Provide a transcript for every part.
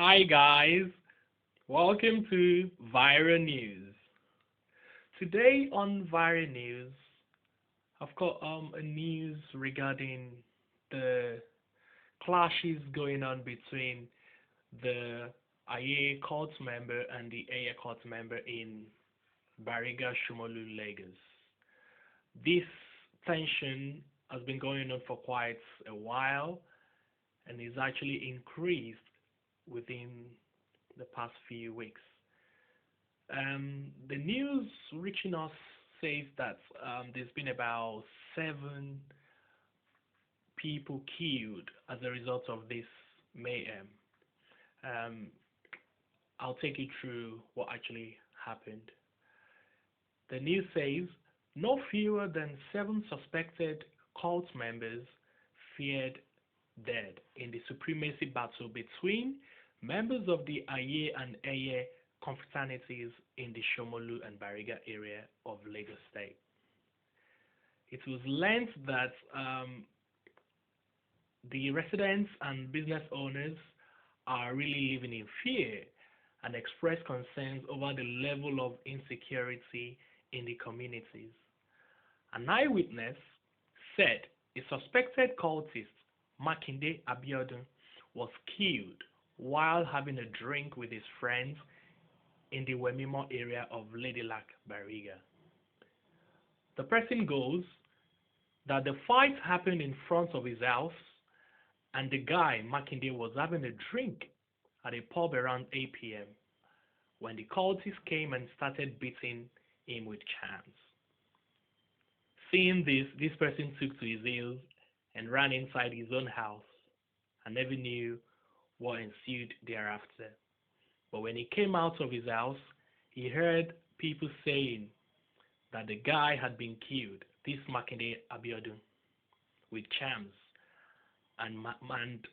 Hi guys, welcome to Viral News. Today on Viral News, I've got a news regarding the clashes going on between the Aiye court member and the Eiye court member in Bariga, Somolu, Lagos. This tension has been going on for quite a while and is actually increased within the past few weeks. The news reaching us says that there's been about 7 people killed as a result of this mayhem. Um, I'll take you through what actually happened. The news says no fewer than 7 suspected cult members feared dead in the supremacy battle between members of the Aiye and Eiye confraternities in the Somolu and Bariga area of Lagos State. It was learned that the residents and business owners are really living in fear and express concerns over the level of insecurity in the communities. An eyewitness said a suspected cultist, Makinde Abiodun, was killed while having a drink with his friends in the Wemimo area of Ladylak, Bariga. The person goes that the fight happened in front of his house and the guy, Makinde, was having a drink at a pub around 8 p.m. when the cultists came and started beating him with chants. Seeing this person took to his heels and ran inside his own house and never knew what ensued thereafter. But when he came out of his house, he heard people saying that the guy had been killed, this Makinde Abiodun, with charms and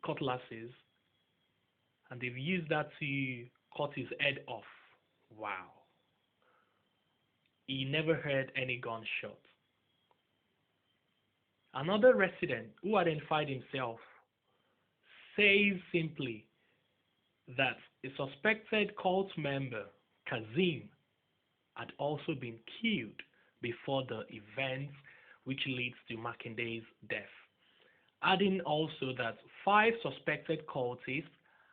cutlasses, and they've used that to cut his head off. Wow. He never heard any gunshot. Another resident who identified himself says simply that a suspected cult member, Kazim, had also been killed before the events which leads to Makinde's death, adding also that 5 suspected cultists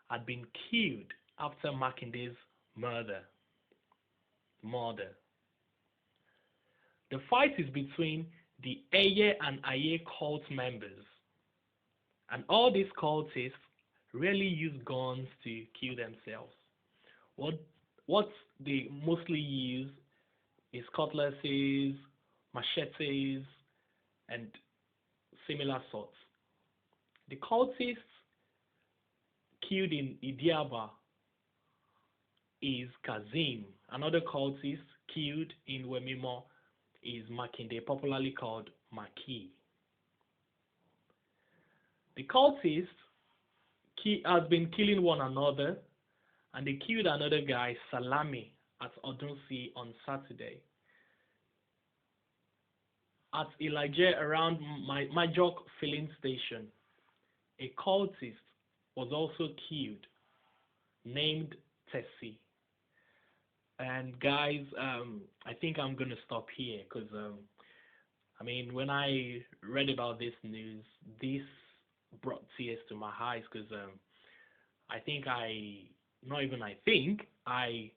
had been killed after Makinde's murder. The fight is between the Aiye and Eiye cult members, and all these cultists rarely use guns to kill themselves. What what they mostly use is cutlasses, machetes, and similar sorts. The cultists killed in Idiaba is Kazim. Another cultist killed in Wemimo is Makinde, popularly called Maki. The cultists has been killing one another, and they killed another guy, Salami, at Odunsi on Saturday. At Elijah around Majok filling station, a cultist was also killed, named Tessie. And guys, I think I'm gonna stop here because when I read about this news, this brought tears to my eyes because I think not even I think, I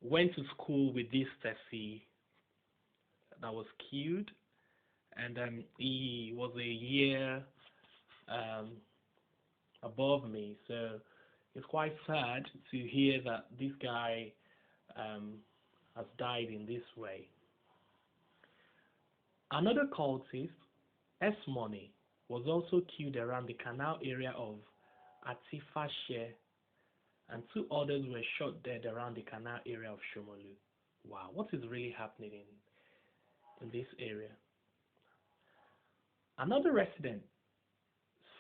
went to school with this Tessie that was killed, and he was a year um, above me, so it's quite sad to hear that this guy um, has died in this way. Another cultist, S Money, was also killed around the canal area of Atifashe, and 2 others were shot dead around the canal area of Shomolu. Wow, what is really happening in this area? Another resident,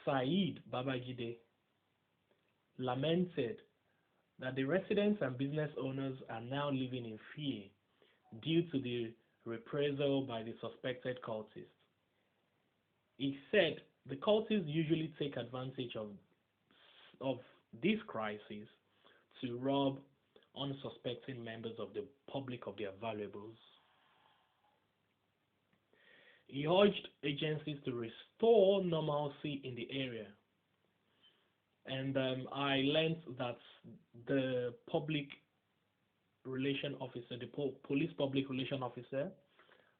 Saeed Babajide, lamented that the residents and business owners are now living in fear due to the reprisal by the suspected cultists. He said the cultists usually take advantage of this crisis to rob unsuspecting members of the public of their valuables. He urged agencies to restore normalcy in the area. And I learned that the public relation officer, the police public relation officer,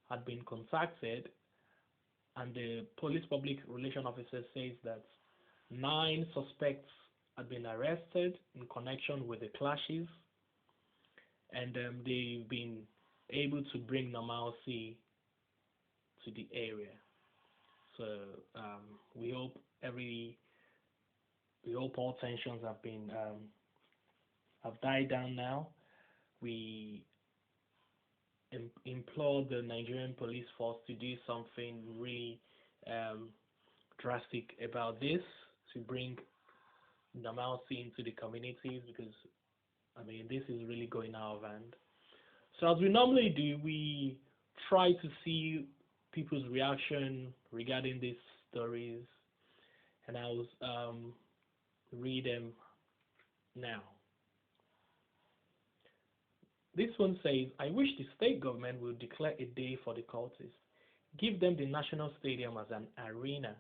had been contacted, and the police public relation officer says that 9 suspects had been arrested in connection with the clashes, and they've been able to bring normalcy to the area. So we hope all tensions have died down now. We implore the Nigerian police force to do something really um, drastic about this to bring normalcy into the communities, because I mean this is really going out of hand. So as we normally do, we try to see people's reaction regarding these stories, and I'll read them now. This one says, I wish the state government will declare a day for the cultists. Give them the national stadium as an arena.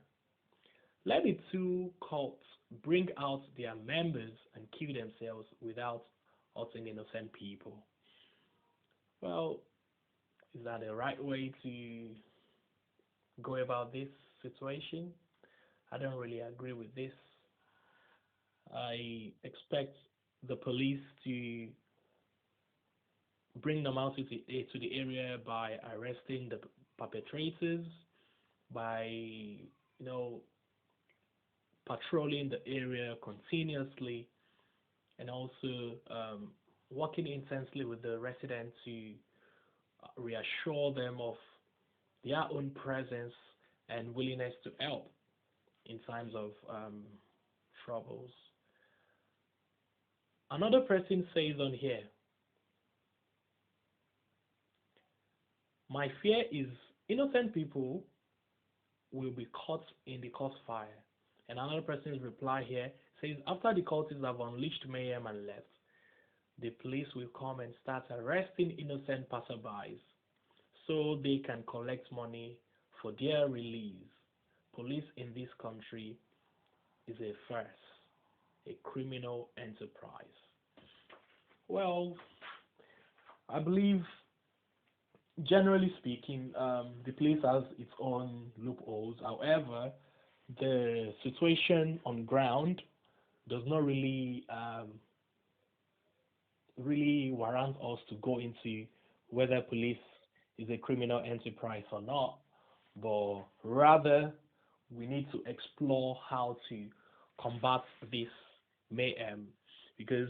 Let the two cults bring out their members and kill themselves without hurting innocent people. Well, is that the right way to go about this situation? I don't really agree with this. I expect the police to bring them out to the area by arresting the perpetrators, by patrolling the area continuously, and also working intensely with the residents to reassure them of their own presence and willingness to help in times of troubles. Another person says on here, my fear is innocent people will be caught in the crossfire. And another person's reply here says, after the cultists have unleashed mayhem and left, the police will come and start arresting innocent passerbys so they can collect money for their release. Police in this country is a farce, a criminal enterprise. Well, I believe, generally speaking, the police has its own loopholes. However, the situation on ground does not really warrant us to go into whether police is a criminal enterprise or not, but rather we need to explore how to combat this mayhem, because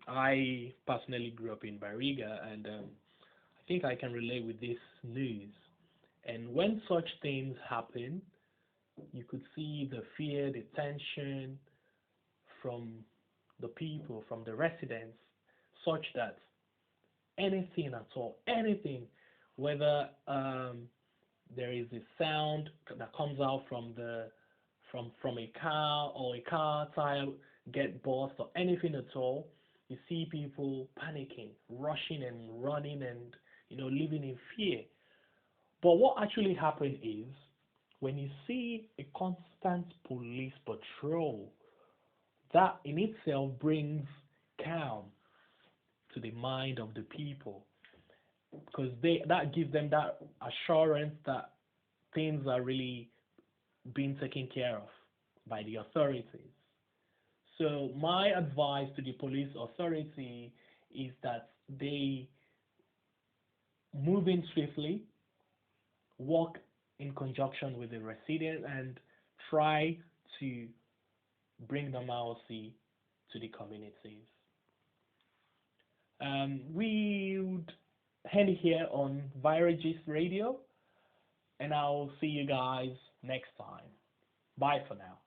I personally grew up in Bariga, and I think I can relate with this news. And when such things happen, you could see the fear, the tension from the people, from the residents, such that anything at all, anything, whether there is a sound that comes out from a car, or a car tire get burst, or anything at all, you see people panicking, rushing and running, and living in fear. But what actually happened is, when you see a constant police patrol, that in itself brings calm to the mind of the people, because that gives them that assurance that things are really being taken care of by the authorities. So my advice to the police authority is that they move in swiftly, work in conjunction with the resident, and try to bring normalcy to the communities. We would end here on Viragist Radio, and I'll see you guys next time. Bye for now.